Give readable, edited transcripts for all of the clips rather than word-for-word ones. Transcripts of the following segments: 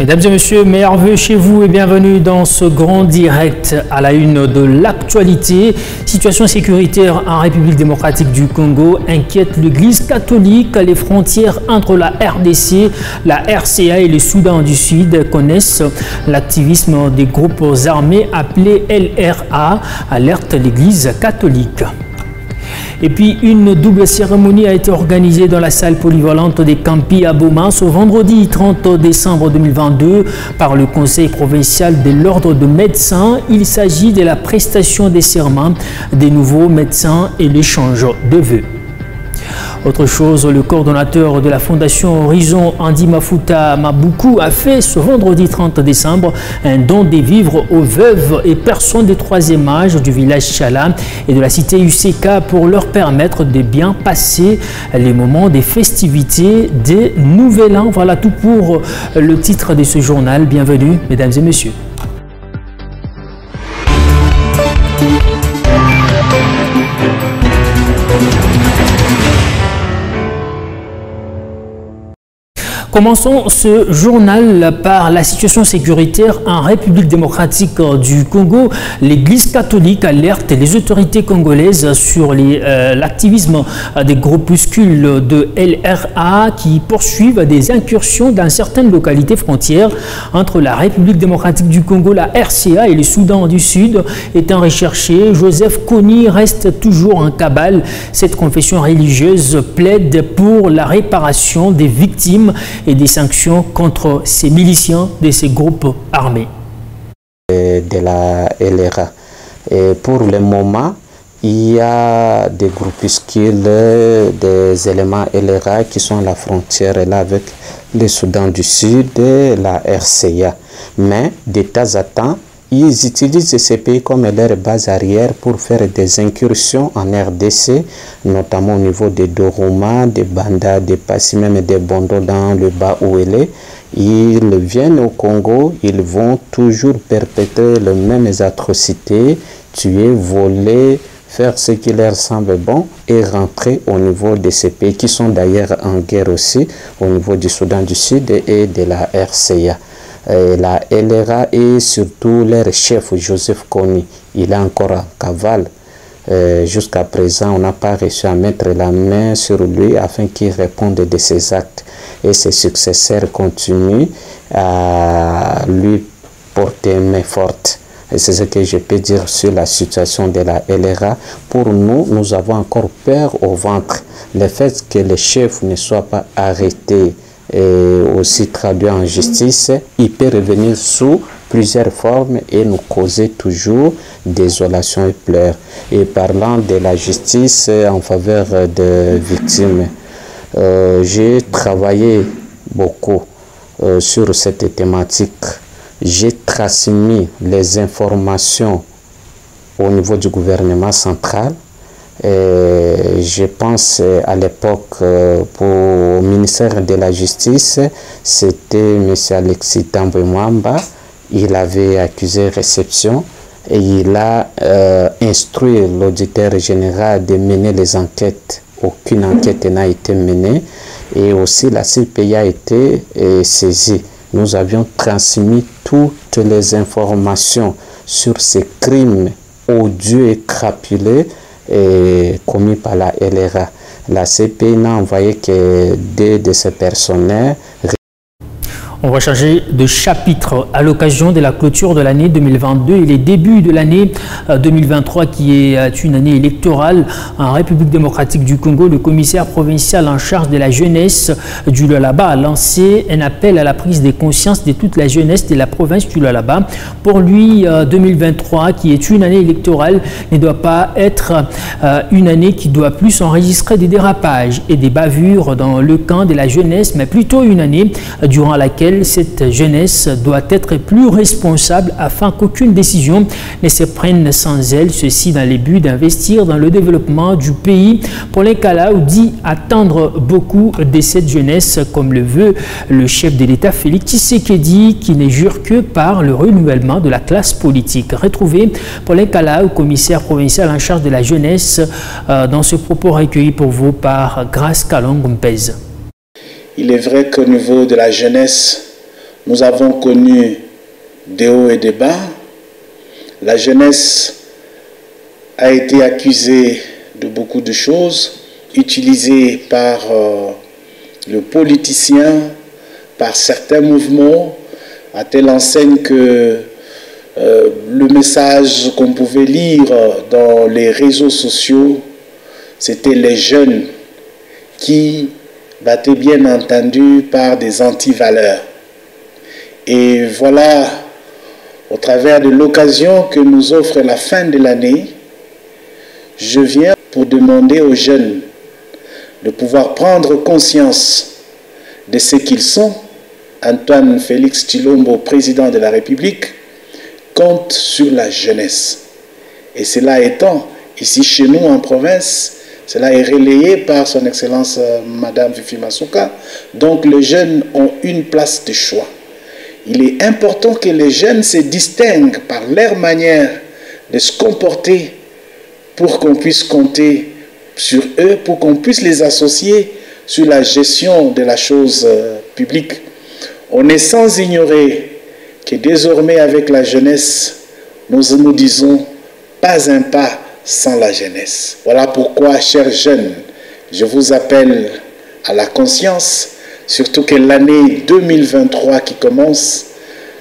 Mesdames et messieurs, meilleurs vœux chez vous et bienvenue dans ce grand direct à la une de l'actualité. Situation sécuritaire en République démocratique du Congo inquiète l'Église catholique. Les frontières entre la RDC, la RCA et le Soudan du Sud connaissent l'activisme des groupes armés appelés LRA, alerte l'Église catholique. Et puis, une double cérémonie a été organisée dans la salle polyvalente des Campi à Boma ce vendredi 30 décembre 2022 par le Conseil provincial de l'Ordre de médecins. Il s'agit de la prestation des serments des nouveaux médecins et l'échange de vœux. Autre chose, le coordonnateur de la Fondation Horizon, Andy Mafuta Mabuku, a fait ce vendredi 30 décembre un don des vivres aux veuves et personnes des troisième âge du village Chala et de la cité UCK pour leur permettre de bien passer les moments des festivités des Nouvel An. Voilà tout pour le titre de ce journal. Bienvenue, mesdames et messieurs. Commençons ce journal par la situation sécuritaire en République démocratique du Congo. L'Église catholique alerte les autorités congolaises sur l'activisme des groupuscules de LRA qui poursuivent des incursions dans certaines localités frontières entre la République démocratique du Congo, la RCA et le Soudan du Sud. Étant recherché, Joseph Kony reste toujours en cabale. Cette confession religieuse plaide pour la réparation des victimes et des sanctions contre ces miliciens de ces groupes armés. De la LRA. Et pour le moment, il y a des groupuscules, des éléments LRA qui sont à la frontière là avec le Soudan du Sud et la RCA. Mais de temps à temps, ils utilisent ces pays comme leur base arrière pour faire des incursions en RDC, notamment au niveau des Doroma, des Banda, des Passi, même des Bondo dans le bas où il est. Ils viennent au Congo, ils vont toujours perpétrer les mêmes atrocités, tuer, voler, faire ce qui leur semble bon et rentrer au niveau de ces pays qui sont d'ailleurs en guerre aussi, au niveau du Soudan du Sud et de la RCA. La LRA et surtout leur chef Joseph Kony, il est encore en cavale. Jusqu'à présent, on n'a pas réussi à mettre la main sur lui afin qu'il réponde de ses actes. Et ses successeurs continuent à lui porter main forte. Et c'est ce que je peux dire sur la situation de la LRA. Pour nous, nous avons encore peur au ventre. Le fait que le chef ne soit pas arrêté et aussi traduit en justice, il peut revenir sous plusieurs formes et nous causer toujours désolation et pleurs. Et parlant de la justice en faveur des victimes, j'ai travaillé beaucoup sur cette thématique. J'ai transmis les informations au niveau du gouvernement central. Je pense à l'époque pour le ministère de la Justice, c'était M. Alexis Tambwe-Mwamba. Il avait accusé réception et il a instruit l'auditeur général de mener les enquêtes. Aucune enquête n'a été menée et aussi la CPI a été saisie. Nous avions transmis toutes les informations sur ces crimes odieux et crapuleux commis par la LRA. La CPI n'a envoyé que 2 de ces personnes. On va changer de chapitre à l'occasion de la clôture de l'année 2022 et les débuts de l'année 2023 qui est une année électorale en République démocratique du Congo. Le commissaire provincial en charge de la jeunesse du Lualaba a lancé un appel à la prise de conscience de toute la jeunesse de la province du Lualaba. Pour lui, 2023 qui est une année électorale ne doit pas être une année qui doit plus enregistrer des dérapages et des bavures dans le camp de la jeunesse, mais plutôt une année durant laquelle cette jeunesse doit être plus responsable afin qu'aucune décision ne se prenne sans elle, ceci dans le but d'investir dans le développement du pays. Pour les Kalau dit attendre beaucoup de cette jeunesse, comme le veut le chef de l'État Félix Tshisekedi, qui ne jure que par le renouvellement de la classe politique. Retrouvez pour les Kalau, commissaire provincial en charge de la jeunesse, dans ce propos recueilli pour vous par Grace Kalong Mpez. Il est vrai qu'au niveau de la jeunesse, Nous avons connu des hauts et des bas. La jeunesse a été accusée de beaucoup de choses, utilisée par le politicien, par certains mouvements, à telle enseigne que le message qu'on pouvait lire dans les réseaux sociaux, c'était les jeunes qui battaient bien entendu par des antivaleurs. Et voilà, au travers de l'occasion que nous offre la fin de l'année, je viens pour demander aux jeunes de pouvoir prendre conscience de ce qu'ils sont. Antoine Félix Tshilombo, président de la République, compte sur la jeunesse. Et cela étant, ici chez nous en province, cela est relayé par son Excellence Madame Fifi Masuka. Donc les jeunes ont une place de choix. Il est important que les jeunes se distinguent par leur manière de se comporter pour qu'on puisse compter sur eux, pour qu'on puisse les associer sur la gestion de la chose publique. On est sans ignorer que désormais avec la jeunesse, nous disons pas un pas sans la jeunesse. Voilà pourquoi, chers jeunes, je vous appelle à la conscience, surtout que l'année 2023 qui commence,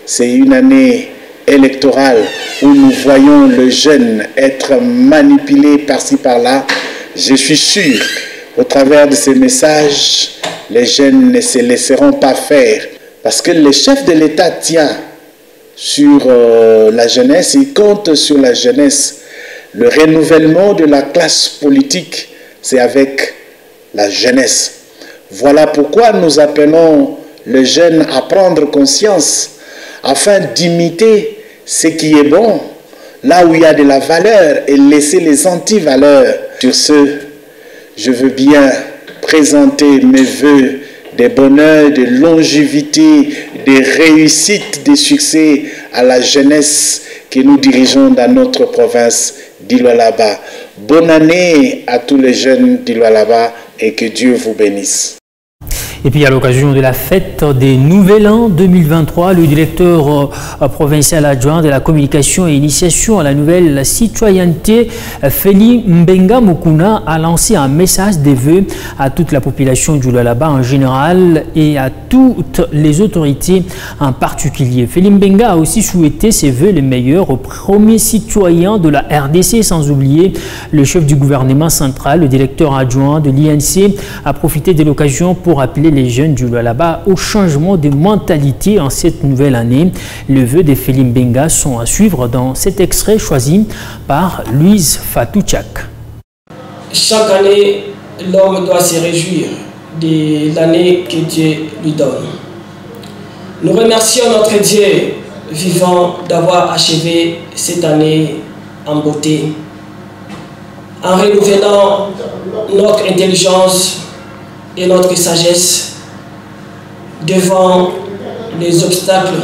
c'est une année électorale où nous voyons le jeune être manipulé par-ci par-là. Je suis sûr, au travers de ces messages, les jeunes ne se laisseront pas faire. Parce que le chef de l'État tient sur la jeunesse, il compte sur la jeunesse. Le renouvellement de la classe politique, c'est avec la jeunesse. Voilà pourquoi nous appelons les jeunes à prendre conscience afin d'imiter ce qui est bon, là où il y a de la valeur, et laisser les antivaleurs. Sur ce, je veux bien présenter mes vœux de bonheur, de longévité, de réussite, de succès à la jeunesse que nous dirigeons dans notre province d'Ilualaba. Bonne année à tous les jeunes d'Ilualaba et que Dieu vous bénisse. Et puis à l'occasion de la fête des Nouvel An 2023, le directeur provincial adjoint de la communication et initiation à la nouvelle citoyenneté, Feli Mbenga Mukuna, a lancé un message de vœux à toute la population du Lualaba en général et à toutes les autorités en particulier. Feli Mbenga a aussi souhaité ses vœux les meilleurs aux premiers citoyens de la RDC, sans oublier le chef du gouvernement central, le directeur adjoint de l'INC, a profité de l'occasion pour appeler les jeunes du Lualaba au changement de mentalité en cette nouvelle année. Les vœux de Feli Mbenga sont à suivre dans cet extrait choisi par Louise Fatouchak. Chaque année, l'homme doit se réjouir de l'année que Dieu lui donne. Nous remercions notre Dieu vivant d'avoir achevé cette année en beauté, en renouvelant notre intelligence et notre sagesse devant les obstacles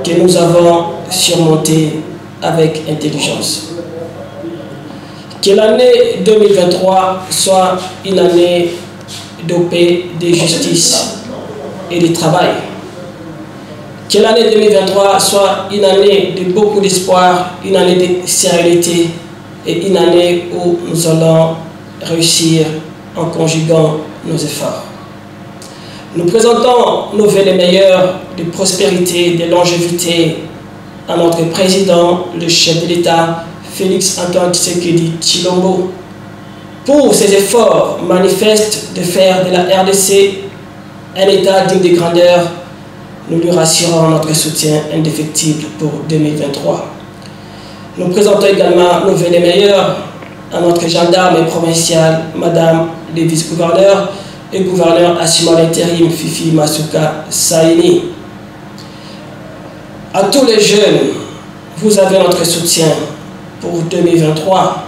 que nous avons surmontés avec intelligence. Que l'année 2023 soit une année de paix, de justice et de travail. Que l'année 2023 soit une année de beaucoup d'espoir, une année de sérénité et une année où nous allons réussir en conjuguant nos efforts. Nous présentons nos vœux les meilleurs de prospérité, de longévité à notre président, le chef de l'État, Félix Antoine Tshisekedi Tshilombo, pour ses efforts manifestes de faire de la RDC un État digne de grandeur. Nous lui rassurons notre soutien indéfectible pour 2023. Nous présentons également nos vœux les meilleurs à notre gendarme provincial, Madame le vice-gouverneur et gouverneur assumant l'intérim Fifi Masuka Saini. À tous les jeunes, vous avez notre soutien pour 2023.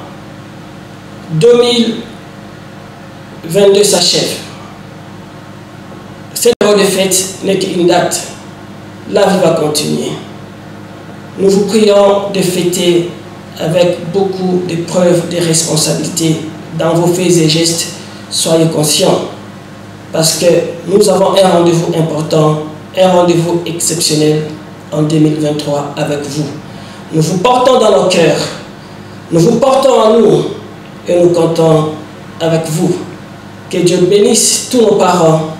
2022 s'achève. Cette période de fête n'est qu'une date. La vie va continuer. Nous vous prions de fêter avec beaucoup de preuves de responsabilité dans vos faits et gestes. Soyez conscients, parce que nous avons un rendez-vous important, un rendez-vous exceptionnel en 2023 avec vous. Nous vous portons dans nos cœurs, nous vous portons en nous et nous comptons avec vous. Que Dieu bénisse tous nos parents.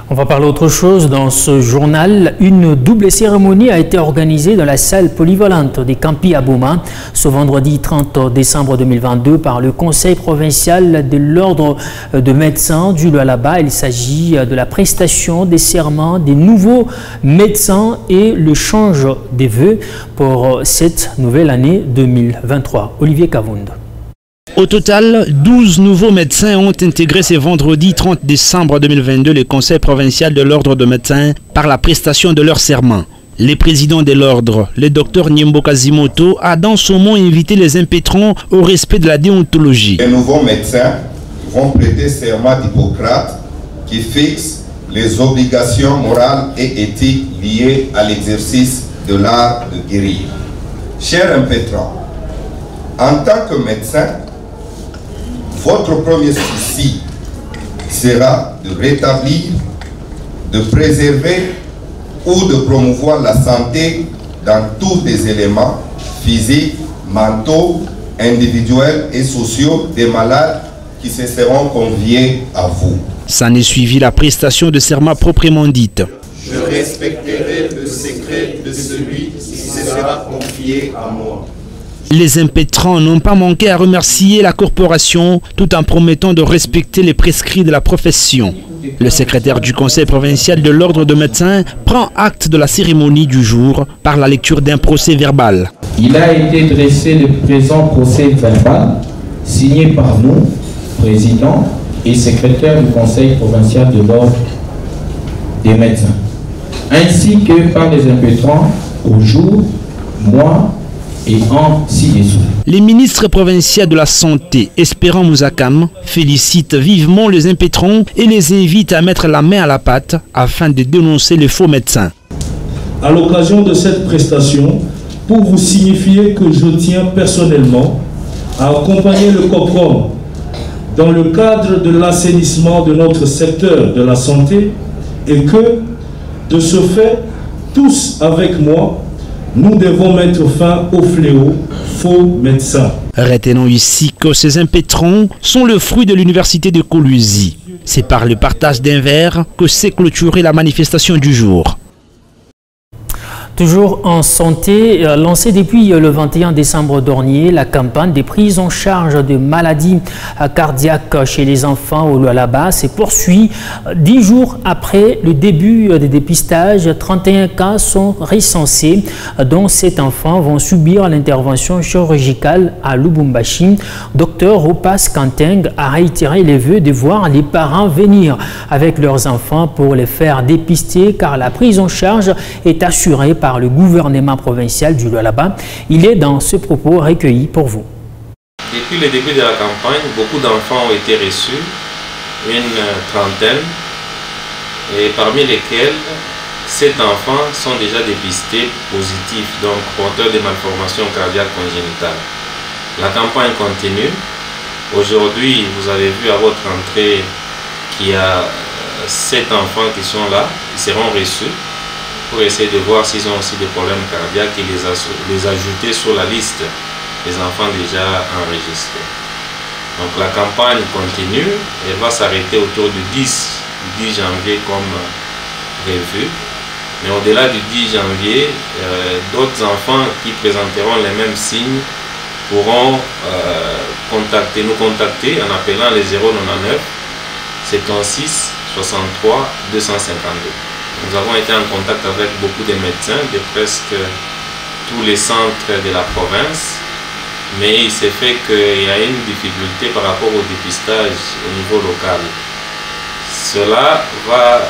On va parler autre chose dans ce journal. Une double cérémonie a été organisée dans la salle polyvalente des Campi à Bouma ce vendredi 30 décembre 2022 par le Conseil provincial de l'Ordre de médecins du Lualaba. Il s'agit de la prestation des serments des nouveaux médecins et le change des vœux pour cette nouvelle année 2023. Olivier Kavound. Au total, 12 nouveaux médecins ont intégré ce vendredi 30 décembre 2022 le Conseil provincial de l'Ordre de médecins par la prestation de leur serment. Le président de l'Ordre, le docteur Nyembo Kazimoto, a dans son mot invité les impétrants au respect de la déontologie. Les nouveaux médecins vont prêter serment d'Hippocrate qui fixe les obligations morales et éthiques liées à l'exercice de l'art de guérir. Chers impétrants, en tant que médecin, votre premier souci sera de rétablir, de préserver ou de promouvoir la santé dans tous les éléments physiques, mentaux, individuels et sociaux des malades qui se seront conviés à vous. S'en est suivi la prestation de serment proprement dite. Je respecterai le secret de celui qui se sera confié à moi. Les impétrants n'ont pas manqué à remercier la corporation tout en promettant de respecter les prescrits de la profession. Le secrétaire du Conseil provincial de l'Ordre de médecins prend acte de la cérémonie du jour par la lecture d'un procès verbal. Il a été dressé le présent procès verbal signé par nous, président et secrétaire du Conseil provincial de l'Ordre des médecins, ainsi que par les impétrants au jour, mois et en ci-dessous. Les ministres provinciaux de la Santé, Espérant Mouzakam, félicitent vivement les impétrants et les invitent à mettre la main à la pâte afin de dénoncer les faux médecins. À l'occasion de cette prestation, pour vous signifier que je tiens personnellement à accompagner le COPROM dans le cadre de l'assainissement de notre secteur de la santé et que, de ce fait, tous avec moi, nous devons mettre fin au fléau faux médecins. Retenons ici que ces impétrants sont le fruit de l'université de Coluzi. C'est par le partage d'un verre que s'est clôturée la manifestation du jour. Toujours en santé, lancée depuis le 21 décembre dernier, la campagne des prises en charge de maladies cardiaques chez les enfants au Lualaba se poursuit. 10 jours après le début des dépistages, 31 cas sont recensés, dont 7 enfants vont subir l'intervention chirurgicale à Lubumbashi. Dr Opas Kanteng a réitéré les vœux de voir les parents venir avec leurs enfants pour les faire dépister car la prise en charge est assurée par le gouvernement provincial du Lualaba. Il est dans ce propos recueilli pour vous. Depuis le début de la campagne, beaucoup d'enfants ont été reçus, une trentaine, et parmi lesquels 7 enfants sont déjà dépistés positifs, donc porteurs de malformations cardiaques congénitales. La campagne continue. Aujourd'hui, vous avez vu à votre entrée qu'il y a 7 enfants qui sont là, ils seront reçus pour essayer de voir s'ils ont aussi des problèmes cardiaques et les ajouter sur la liste des enfants déjà enregistrés. Donc la campagne continue, elle va s'arrêter autour du 10 janvier comme prévu. Mais au-delà du 10 janvier, d'autres enfants qui présenteront les mêmes signes pourront nous contacter en appelant les 099 76 63 252. Nous avons été en contact avec beaucoup de médecins de presque tous les centres de la province, mais il s'est fait qu'il y a une difficulté par rapport au dépistage au niveau local. Cela va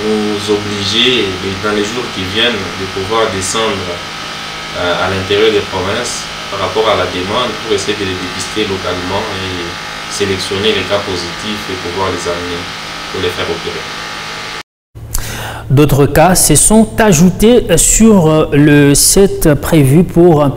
nous obliger dans les jours qui viennent de pouvoir descendre à l'intérieur des provinces par rapport à la demande pour essayer de les dépister localement et sélectionner les cas positifs et pouvoir les amener pour les faire opérer. D'autres cas se sont ajoutés sur le set prévu pour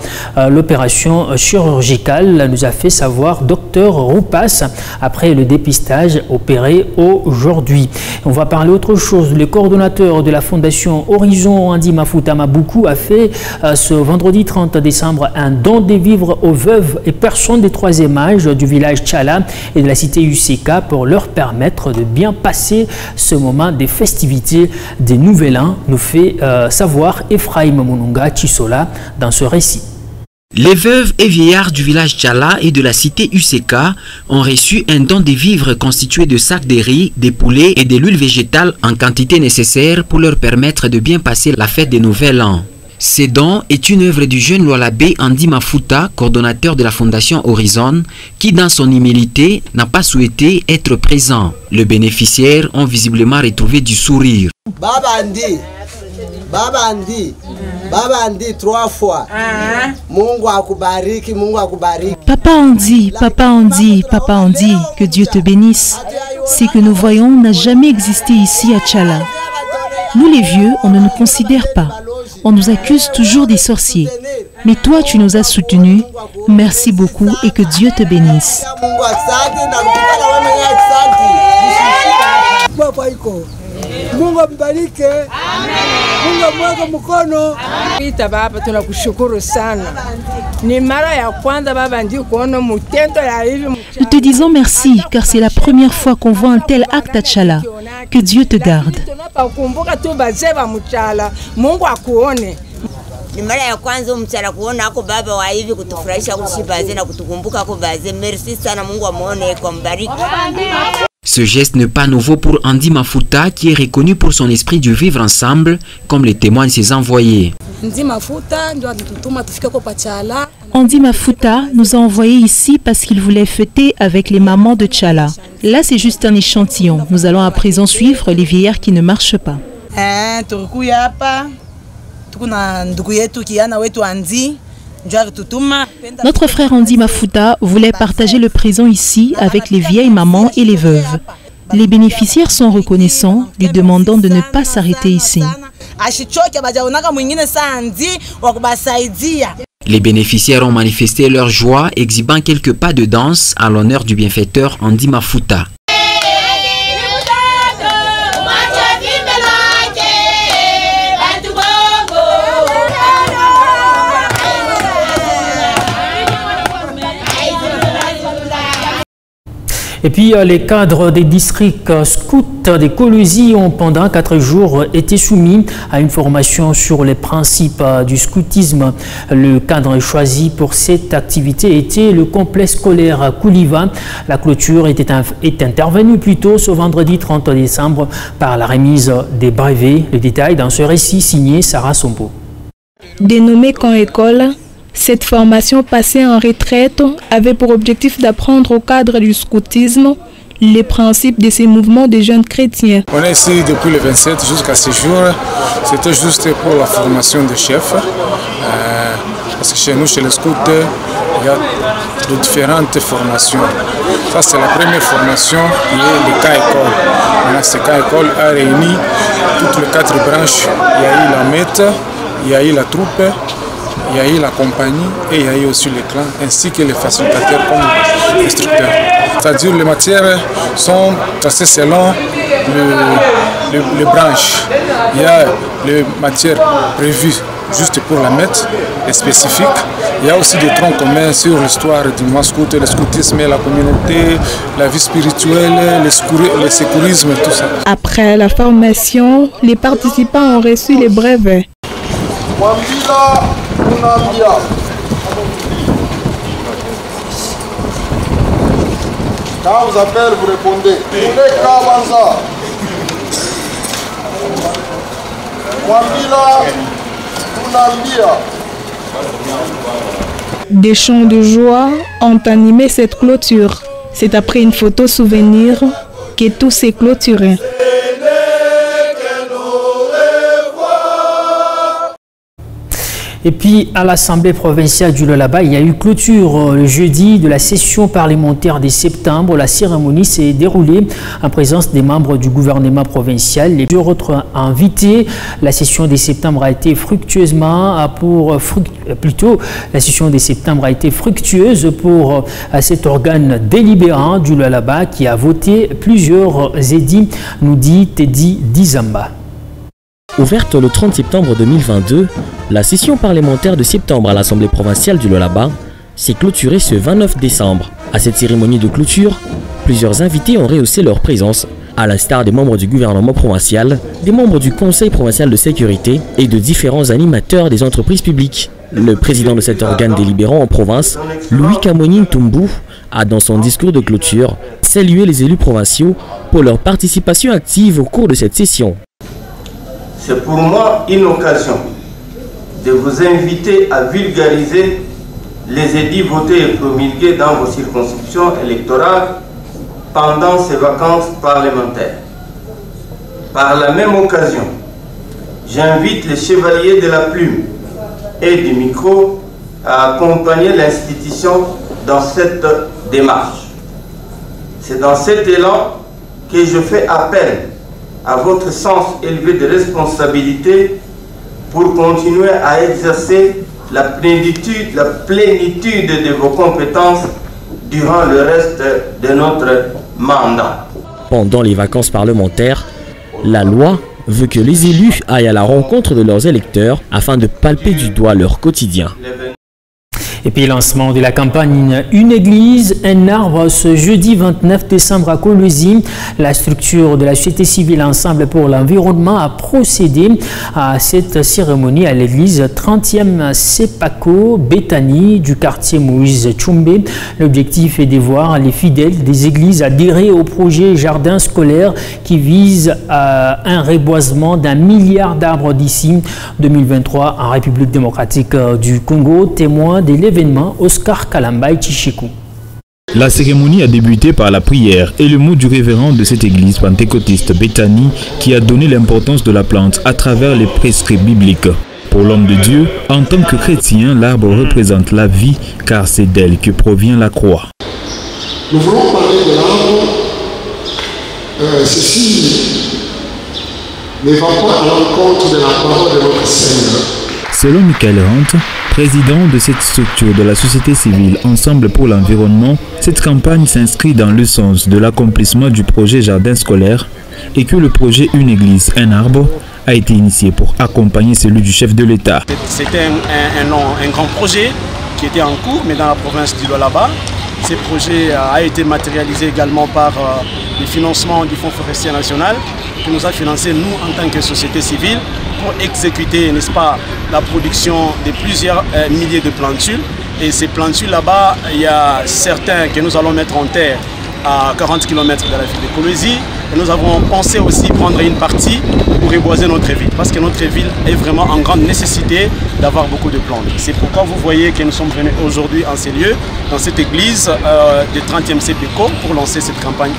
l'opération chirurgicale, nous a fait savoir Dr Roupas après le dépistage opéré aujourd'hui. On va parler autre chose. Le coordonnateur de la Fondation Horizon, Andy Mafuta Mabuku, a fait ce vendredi 30 décembre un don des vivres aux veuves et personnes des troisième âge du village Tchala et de la cité UCK pour leur permettre de bien passer ce moment des festivités des Nouvel An, nous fait savoir Ephraim Mununga Chisola dans ce récit. Les veuves et vieillards du village Tchala et de la cité UCK ont reçu un don de vivres constitué de sacs de riz, des poulets et de l'huile végétale en quantité nécessaire pour leur permettre de bien passer la fête des Nouvel An. Ce don est une œuvre du jeune Lualabé Andy Mafuta, coordonnateur de la Fondation Horizon, qui dans son humilité n'a pas souhaité être présent. Les bénéficiaires ont visiblement retrouvé du sourire. Baba Andy 3 fois. Mungu akubariki, Mungu akubariki. Papa Andy, Papa Andy, Papa Andy, que Dieu te bénisse. Ce que nous voyons n'a jamais existé ici à Tchala. Nous les vieux, on ne nous considère pas. On nous accuse toujours des sorciers. Mais toi, tu nous as soutenus. Merci beaucoup et que Dieu te bénisse. Mungu mbariki. Mungu mweke mkono. Pita baba, tunakushukuru sana. Ni mara ya kwanza baba ndi kuona mutendo ya hivi. Nous te disons merci car c'est la première fois qu'on voit un tel acte à Tchala. Que Dieu te garde. Tunakumbuka tu bazee ba Mtchala. Mungu akuone. Ni mara ya kwanza Mtchala kuona ako baba wa hivi kutufurahisha kushibaze na kutukumbuka ko baze. Merci sana, Mungu amuone kwa mbariki. Ce geste n'est pas nouveau pour Andy Mafuta qui est reconnu pour son esprit du vivre ensemble, comme le témoignent ses envoyés. Andy Mafuta nous a envoyés ici parce qu'il voulait fêter avec les mamans de Tchala. Là, c'est juste un échantillon. Nous allons à présent suivre les vieillards qui ne marchent pas. Notre frère Andy Mafuta voulait partager le présent ici avec les vieilles mamans et les veuves. Les bénéficiaires sont reconnaissants, lui demandant de ne pas s'arrêter ici. Les bénéficiaires ont manifesté leur joie, exhibant quelques pas de danse en l'honneur du bienfaiteur Andy Mafuta. Et puis les cadres des districts scouts des Colosie ont pendant 4 jours été soumis à une formation sur les principes du scoutisme. Le cadre choisi pour cette activité était le complexe scolaire Kouliva. La clôture est intervenue plus tôt ce vendredi 30 décembre par la remise des brevets. Le détail dans ce récit signé Sarah Sompo. Dénommée Camp École, cette formation passée en retraite avait pour objectif d'apprendre au cadre du scoutisme les principes de ces mouvements de jeunes chrétiens. On est ici depuis le 27 jusqu'à ce jour. C'était juste pour la formation de chefs. Parce que chez nous, chez les scouts, il y a de différentes formations. Ça, c'est la première formation qui est le cas école. Maintenant, ce cas école a réuni toutes les 4 branches. Il y a eu la mette, il y a eu la troupe, il y a eu la compagnie et il y a eu aussi les clans, ainsi que les facilitateurs comme instructeurs. C'est-à-dire les matières sont tracées selon les branches. Il y a les matières prévues juste pour la mettre, et spécifiques. Il y a aussi des troncs communs sur l'histoire du mouvement scout, le scoutisme, la communauté, la vie spirituelle, le sécurisme, tout ça. Après la formation, les participants ont reçu les brevets. Quand on vous appelle, vous répondez. Des chants de joie ont animé cette clôture. C'est après une photo souvenir que tout s'est clôturé. Et puis, à l'Assemblée provinciale du Lualaba, il y a eu clôture le jeudi de la session parlementaire de septembre. La cérémonie s'est déroulée en présence des membres du gouvernement provincial. Les deux autres invités, la session de septembre a été fructueuse pour cet organe délibérant du Lualaba qui a voté plusieurs édits, nous dit Teddy Dizamba. Ouverte le 30 septembre 2022, la session parlementaire de septembre à l'Assemblée provinciale du Lualaba s'est clôturée ce 29 décembre. À cette cérémonie de clôture, plusieurs invités ont rehaussé leur présence, à l'instar des membres du gouvernement provincial, des membres du Conseil provincial de sécurité et de différents animateurs des entreprises publiques. Le président de cet organe délibérant en province, Louis Kamonine Tumbu, a dans son discours de clôture salué les élus provinciaux pour leur participation active au cours de cette session. C'est pour moi une occasion de vous inviter à vulgariser les édits votés et promulgués dans vos circonscriptions électorales pendant ces vacances parlementaires. Par la même occasion, j'invite les chevaliers de la plume et du micro à accompagner l'institution dans cette démarche. C'est dans cet élan que je fais appel à votre sens élevé de responsabilité pour continuer à exercer la plénitude de vos compétences durant le reste de notre mandat. Pendant les vacances parlementaires, la loi veut que les élus aillent à la rencontre de leurs électeurs afin de palper du doigt leur quotidien. Et puis lancement de la campagne Une église, un arbre ce jeudi 29 décembre à Kolwezi. La structure de la société civile Ensemble pour l'environnement a procédé à cette cérémonie à l'église 30e Sepako Bethany du quartier Moïse Tchoumbé. L'objectif est de voir les fidèles des églises adhérer au projet jardin scolaire qui vise à un reboisement d'1 milliard d'arbres d'ici 2023 en République démocratique du Congo, témoin de l'événement Oscar Kalambay Chichikou. La cérémonie a débuté par la prière et le mot du révérend de cette église pentecôtiste Bethany qui a donné l'importance de la plante à travers les prescrits bibliques. Pour l'homme de Dieu, en tant que chrétien, l'arbre représente la vie car c'est d'elle que provient la croix. Nous voulons parler de l'arbre. Ceci ne va pas à l'encontre de la parole de notre Seigneur. Selon Michael Hunt, président de cette structure de la société civile Ensemble pour l'environnement, cette campagne s'inscrit dans le sens de l'accomplissement du projet jardin scolaire et que le projet Une église, un arbre a été initié pour accompagner celui du chef de l'État. C'était un grand projet qui était en cours, mais dans la province du Lualaba. Ce projet a été matérialisé également par le financement du Fonds forestier national qui nous a financé, nous, en tant que société civile, pour exécuter, n'est-ce pas, la production de plusieurs milliers de plantules. Et ces plantules là-bas, il y a certains que nous allons mettre en terre à 40 km de la ville de Kolwezi. Et nous avons pensé aussi prendre une partie pour reboiser notre ville, parce que notre ville est vraiment en grande nécessité d'avoir beaucoup de plantes. C'est pourquoi vous voyez que nous sommes venus aujourd'hui en ces lieux, dans cette église de 30e Sepako, pour lancer cette campagne.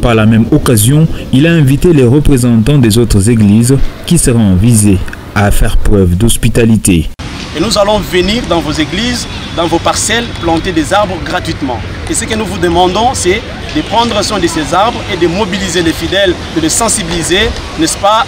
Par la même occasion, il a invité les représentants des autres églises qui seront visés à faire preuve d'hospitalité. Et nous allons venir dans vos églises, dans vos parcelles, planter des arbres gratuitement. Et ce que nous vous demandons, c'est de prendre soin de ces arbres et de mobiliser les fidèles, de les sensibiliser, n'est-ce pas,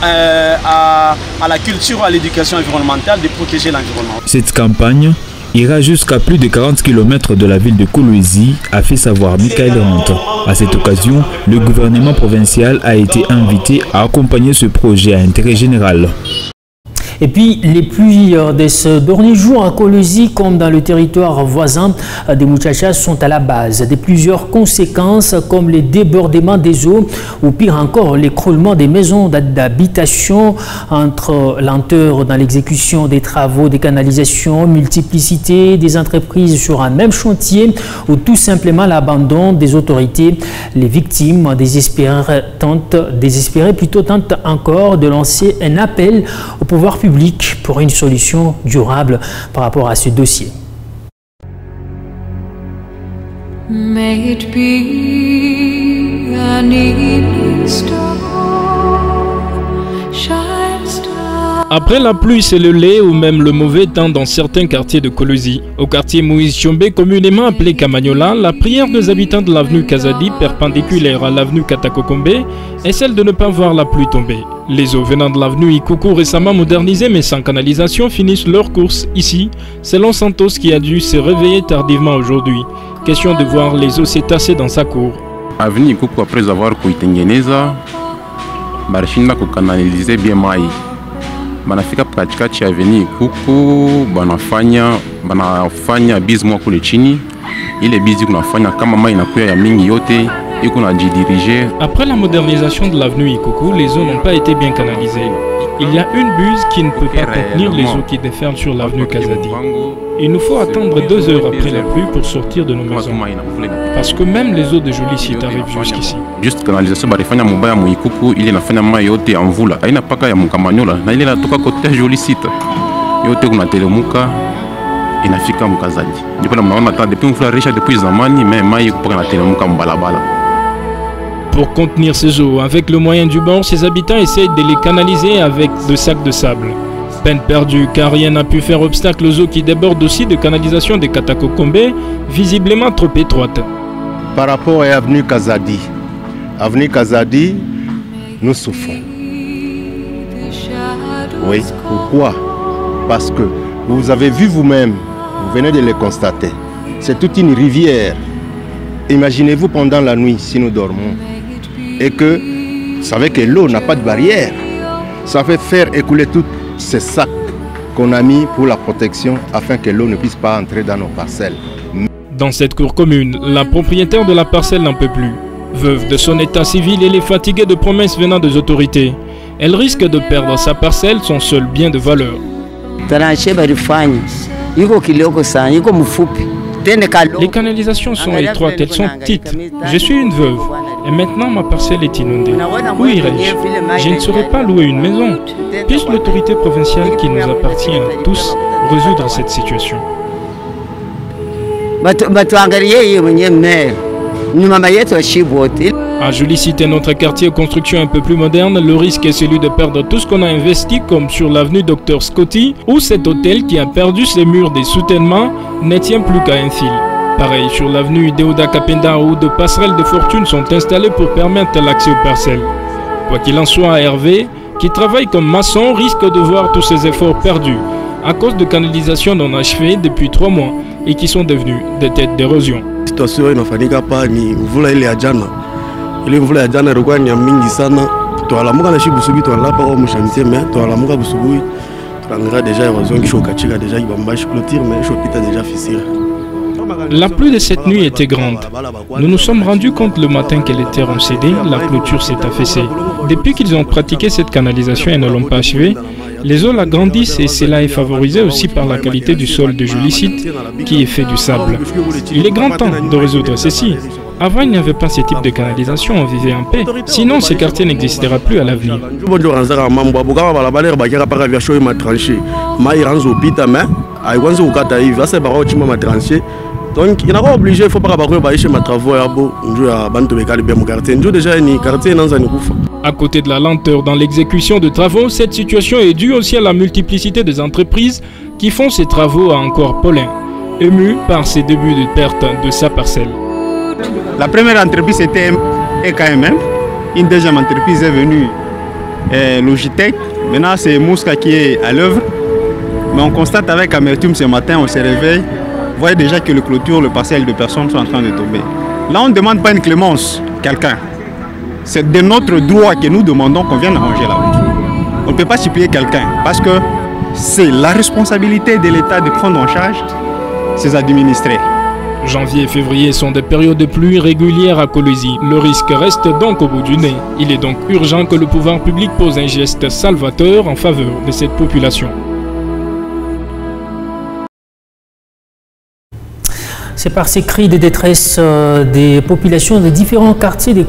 à la culture, à l'éducation environnementale, de protéger l'environnement. Cette campagne ira jusqu'à plus de 40 km de la ville de Kolwezi, a fait savoir Michael Hunt. À cette occasion, le gouvernement provincial a été invité à accompagner ce projet à intérêt général. Et puis, les pluies de ce dernier jour à Kolwezi, comme dans le territoire voisin des Muchachas, sont à la base de plusieurs conséquences comme les débordements des eaux ou pire encore l'écroulement des maisons d'habitation, entre lenteur dans l'exécution des travaux de canalisation, multiplicité des entreprises sur un même chantier ou tout simplement l'abandon des autorités. Les victimes désespérées tentent encore de lancer un appel au pouvoir public pour une solution durable par rapport à ce dossier. May it be an evening star, shine star. Après la pluie, c'est le lait ou même le mauvais temps dans certains quartiers de Kolosi. Au quartier Moïse Tchombe, communément appelé Kamagnola, la prière des habitants de l'avenue Kazadi, perpendiculaire à l'avenue Katakokombe, est celle de ne pas voir la pluie tomber. Les eaux venant de l'avenue Ikuku, récemment modernisée mais sans canalisation, finissent leur course ici, selon Santos qui a dû se réveiller tardivement aujourd'hui. Question de voir les eaux s'étasser dans sa cour. Avenue Ikuku, après avoir kuitengeneza, barishinda kukanalize bien mai. Banafika katikati ya avenue Ikuku, banafanya bizi mwa kule chini. Ile bizi kunafanya kama mai inakuya ya mingi yote, iko na jidirige. Après la modernisation de l'avenue Ikuku, les eaux n'ont pas été bien canalisées. Il y a une buse qui ne peut pas contenir les eaux qui déferlent sur l'avenue Kazadi. Il nous faut attendre 2 heures après la pluie pour sortir de nos maisons. Parce que même les eaux de Jolicite arrivent jusqu'ici. Juste canalisation barifanya mubaya mu Ikuku, ile inafanya mai yote ya mvula. Haina paka ya Mkamanyola na ile inatoka kote ya Jolicite. Yote kunatelemuka inafika Mkazadi. Ndipo na mnaona hata depuis mvula risha depuis zamani mais mai kupaka natelemuka mbalabala. Pour contenir ces eaux, avec le moyen du bord, ses habitants essayent de les canaliser avec de sacs de sable. Peine perdue, car rien n'a pu faire obstacle aux eaux qui débordent aussi de canalisation de Katakokombe, visiblement trop étroite. Par rapport à l'avenue Kazadi, nous souffrons. Oui, pourquoi? Parce que vous avez vu vous-même, vous venez de le constater, c'est toute une rivière. Imaginez-vous pendant la nuit si nous dormons. Et que, vous savez que l'eau n'a pas de barrière. Ça fait faire écouler tous ces sacs qu'on a mis pour la protection afin que l'eau ne puisse pas entrer dans nos parcelles. Dans cette cour commune, la propriétaire de la parcelle n'en peut plus. Veuve de son état civil, elle est fatiguée de promesses venant des autorités. Elle risque de perdre sa parcelle, son seul bien de valeur. Les canalisations sont étroites, elles sont petites. Je suis une veuve et maintenant ma parcelle est inondée. Où irai-je? Je ne saurais pas louer une maison. Puisse l'autorité provinciale qui nous appartient à tous résoudre cette situation. À Jolicite, notre quartier construction un peu plus moderne, le risque est celui de perdre tout ce qu'on a investi, comme sur l'avenue Dr Scotty, où cet hôtel qui a perdu ses murs des soutènements ne tient plus qu'à un fil. Pareil sur l'avenue Deoda Kapenda, où de passerelles de fortune sont installées pour permettre l'accès aux parcelles. Quoi qu'il en soit, Hervé, qui travaille comme maçon, risque de voir tous ses efforts perdus à cause de canalisations non achevées depuis 3 mois et qui sont devenues des têtes d'érosion. Situation inafanyika pa ni mvula ile ya jana. Ile mvula ya jana ilikuwa ni mingi sana. Tualamuka na shibusubi tualapa au mshamtie mais tualamuka busubuhi. Tuangalia déjà érosion qui chokachika déjà ibambashi clôture mais chopita déjà fissure. La pluie de cette nuit était grande. Nous nous sommes rendus compte le matin qu'elle était roncédée, la clôture s'est affaissée. Depuis qu'ils ont pratiqué cette canalisation et ne l'ont pas achevée, les eaux l'agrandissent et cela est favorisé aussi par la qualité du sol de Jolicite qui est fait du sable. Il est grand temps de résoudre ceci. Avant, il n'y avait pas ce type de canalisation, on vivait en paix. Sinon, ce quartier n'existera plus à l'avenir. Donc, il n'est pas obligé, il ne faut pas que les travaux À côté de la lenteur dans l'exécution de travaux, cette situation est due aussi à la multiplicité des entreprises qui font ces travaux à encore Paulin, ému par ses débuts de perte de sa parcelle. La première entreprise était EKMM, une deuxième entreprise est venue, Logitech, maintenant c'est Mouska qui est à l'œuvre. Mais on constate avec amertume ce matin, on se réveille, vous voyez déjà que le clôture, le parcelle de personnes sont en train de tomber. Là on ne demande pas une clémence, quelqu'un. C'est de notre droit que nous demandons qu'on vienne arranger la route. On ne peut pas supplier quelqu'un parce que c'est la responsabilité de l'État de prendre en charge ses administrés. Janvier et février sont des périodes de pluie régulières à Kolosi. Le risque reste donc au bout du nez. Il est donc urgent que le pouvoir public pose un geste salvateur en faveur de cette population. C'est par ces cris de détresse des populations des différents quartiers des